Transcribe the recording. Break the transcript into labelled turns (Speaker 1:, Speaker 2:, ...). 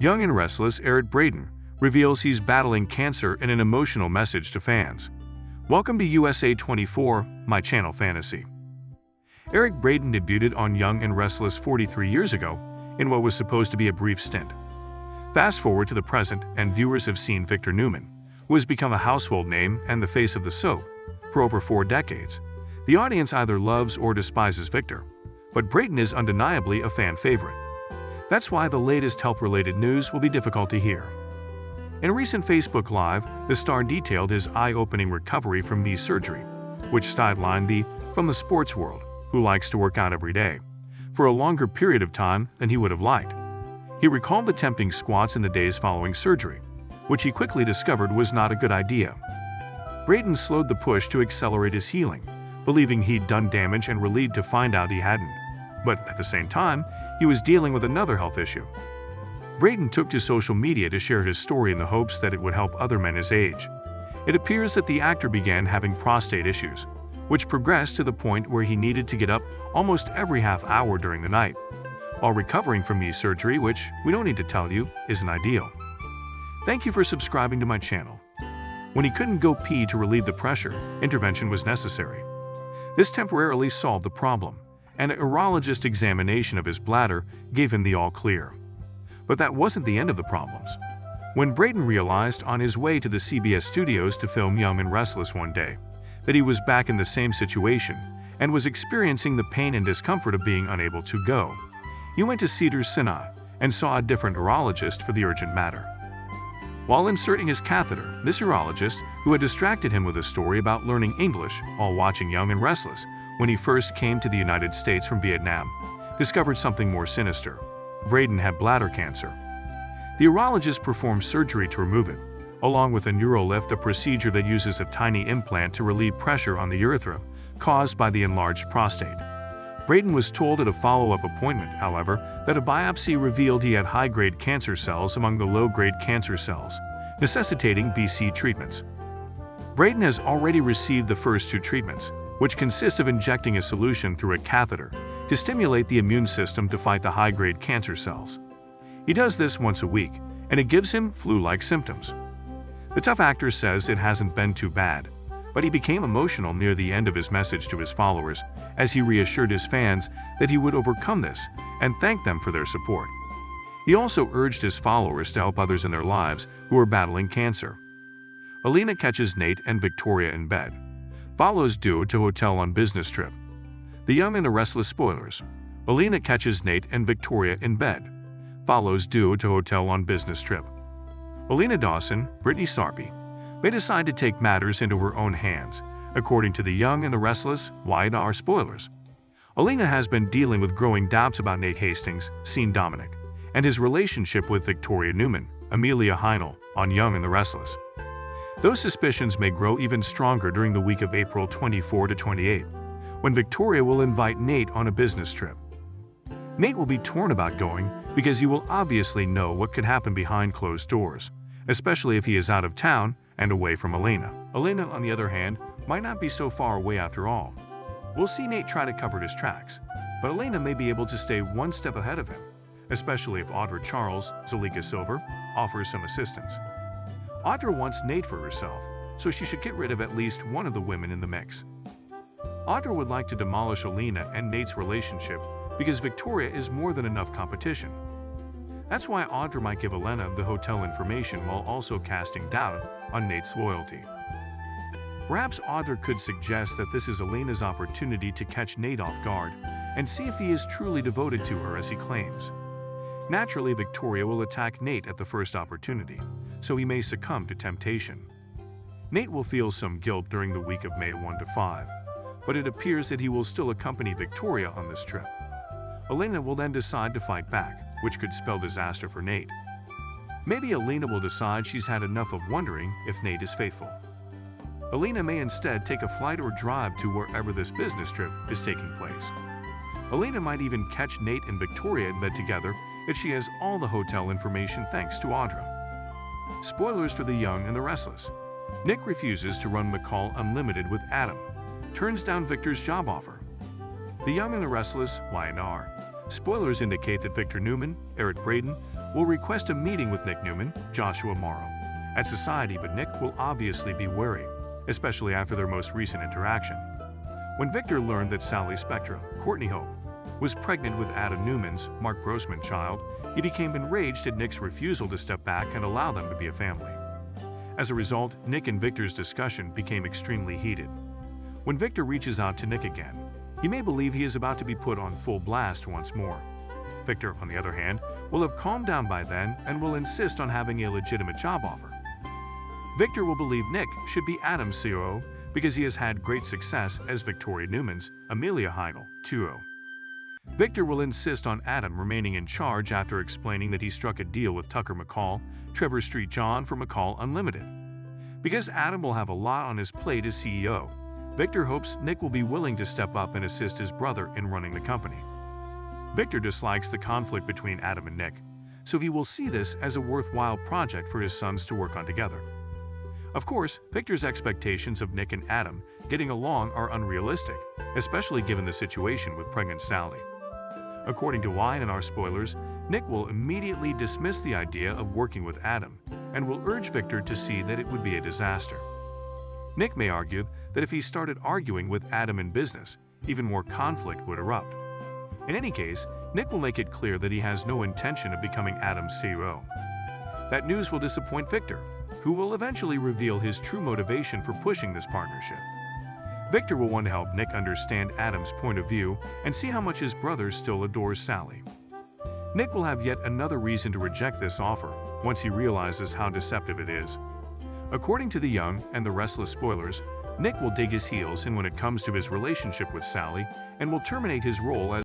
Speaker 1: Young and Restless Braeden reveals he's battling cancer in an emotional message to fans. Welcome to USA 24, my channel fantasy. Braeden debuted on Young and Restless 43 years ago in what was supposed to be a brief stint. Fast forward to the present, and viewers have seen Victor Newman, who has become a household name and the face of the soap for over 4 decades. The audience either loves or despises Victor, but Braeden is undeniably a fan favorite. That's why the latest health-related news will be difficult to hear. In a recent Facebook Live, the star detailed his eye-opening recovery from knee surgery, which sidelined the from the sports world, who likes to work out every day, for a longer period of time than he would have liked. He recalled attempting squats in the days following surgery, which he quickly discovered was not a good idea. Braeden slowed the push to accelerate his healing, believing he'd done damage and relieved to find out he hadn't. But at the same time, he was dealing with another health issue. Braeden took to social media to share his story in the hopes that it would help other men his age. It appears that the actor began having prostate issues, which progressed to the point where he needed to get up almost every half hour during the night, while recovering from knee surgery, which, we don't need to tell you, isn't ideal. Thank you for subscribing to my channel. When he couldn't go pee to relieve the pressure, intervention was necessary. This temporarily solved the problem, and a urologist examination of his bladder gave him the all-clear. But that wasn't the end of the problems. When Braeden realized on his way to the CBS studios to film Young and Restless one day that he was back in the same situation and was experiencing the pain and discomfort of being unable to go, he went to Cedars-Sinai and saw a different urologist for the urgent matter. While inserting his catheter, this urologist, who had distracted him with a story about learning English while watching Young and Restless when he first came to the United States from Vietnam, discovered something more sinister. Braeden had bladder cancer. The urologist performed surgery to remove it, along with a neurolift, a procedure that uses a tiny implant to relieve pressure on the urethra caused by the enlarged prostate. Braeden was told at a follow-up appointment, however, that a biopsy revealed he had high-grade cancer cells among the low-grade cancer cells, necessitating BC treatments. Braeden has already received the first 2 treatments, which consist of injecting a solution through a catheter to stimulate the immune system to fight the high-grade cancer cells. He does this once a week, and it gives him flu-like symptoms. The tough actor says it hasn't been too bad, but he became emotional near the end of his message to his followers as he reassured his fans that he would overcome this and thanked them for their support. He also urged his followers to help others in their lives who are battling cancer. Alina catches Nate and Victoria in bed. Follows duo to hotel on business trip. The Young and the Restless spoilers. Alina catches Nate and Victoria in bed. Follows duo to hotel on business trip. Alina Dawson, Brittany Sarpy, may decide to take matters into her own hands, according to the Young and the Restless YR spoilers. Alina has been dealing with growing doubts about Nate Hastings, seen Dominic, and his relationship with Victoria Newman, Amelia Heinel, on Young and the Restless. Those suspicions may grow even stronger during the week of April 24 to 28, when Victoria will invite Nate on a business trip. Nate will be torn about going because he will obviously know what could happen behind closed doors, especially if he is out of town and away from Alina. Alina, on the other hand, might not be so far away after all. We'll see Nate try to cover his tracks, but Alina may be able to stay one step ahead of him, especially if Audra Charles, Zalika Silver, offers some assistance. Audra wants Nate for herself, so she should get rid of at least one of the women in the mix. Audra would like to demolish Alina and Nate's relationship because Victoria is more than enough competition. That's why Audra might give Alina the hotel information while also casting doubt on Nate's loyalty. Perhaps Audra could suggest that this is Alina's opportunity to catch Nate off guard and see if he is truly devoted to her as he claims. Naturally, Victoria will attack Nate at the first opportunity, so he may succumb to temptation. Nate will feel some guilt during the week of May 1 to 5, but it appears that he will still accompany Victoria on this trip. Alina will then decide to fight back, which could spell disaster for Nate. Maybe Alina will decide she's had enough of wondering if Nate is faithful. Alina may instead take a flight or drive to wherever this business trip is taking place. Alina might even catch Nate and Victoria in bed together if she has all the hotel information thanks to Audra. Spoilers for the Young and the Restless. Nick refuses to run McCall Unlimited with Adam. Turns down Victor's job offer. The Young and the Restless YNR. Spoilers indicate that Victor Newman, Braeden, will request a meeting with Nick Newman, Joshua Morrow, at Society, but Nick will obviously be wary, especially after their most recent interaction. When Victor learned that Sally Spectra, Courtney Hope, was pregnant with Adam Newman's, Mark Grossman, child, he became enraged at Nick's refusal to step back and allow them to be a family. As a result, Nick and Victor's discussion became extremely heated. When Victor reaches out to Nick again, he may believe he is about to be put on full blast once more. Victor, on the other hand, will have calmed down by then and will insist on having a legitimate job offer. Victor will believe Nick should be Adam's COO because he has had great success as Victoria Newman's Amelia Heigl, 2.0. Victor will insist on Adam remaining in charge after explaining that he struck a deal with Tucker McCall, Trevor Street John for McCall Unlimited. Because Adam will have a lot on his plate as CEO, Victor hopes Nick will be willing to step up and assist his brother in running the company. Victor dislikes the conflict between Adam and Nick, so he will see this as a worthwhile project for his sons to work on together. Of course, Victor's expectations of Nick and Adam getting along are unrealistic, especially given the situation with pregnant Sally. According to Wine and our spoilers, Nick will immediately dismiss the idea of working with Adam and will urge Victor to see that it would be a disaster. Nick may argue that if he started arguing with Adam in business, even more conflict would erupt. In any case, Nick will make it clear that he has no intention of becoming Adam's CEO. That news will disappoint Victor, who will eventually reveal his true motivation for pushing this partnership. Victor will want to help Nick understand Adam's point of view and see how much his brother still adores Sally. Nick will have yet another reason to reject this offer once he realizes how deceptive it is. According to the Young and the Restless spoilers, Nick will dig his heels in when it comes to his relationship with Sally and will terminate his role as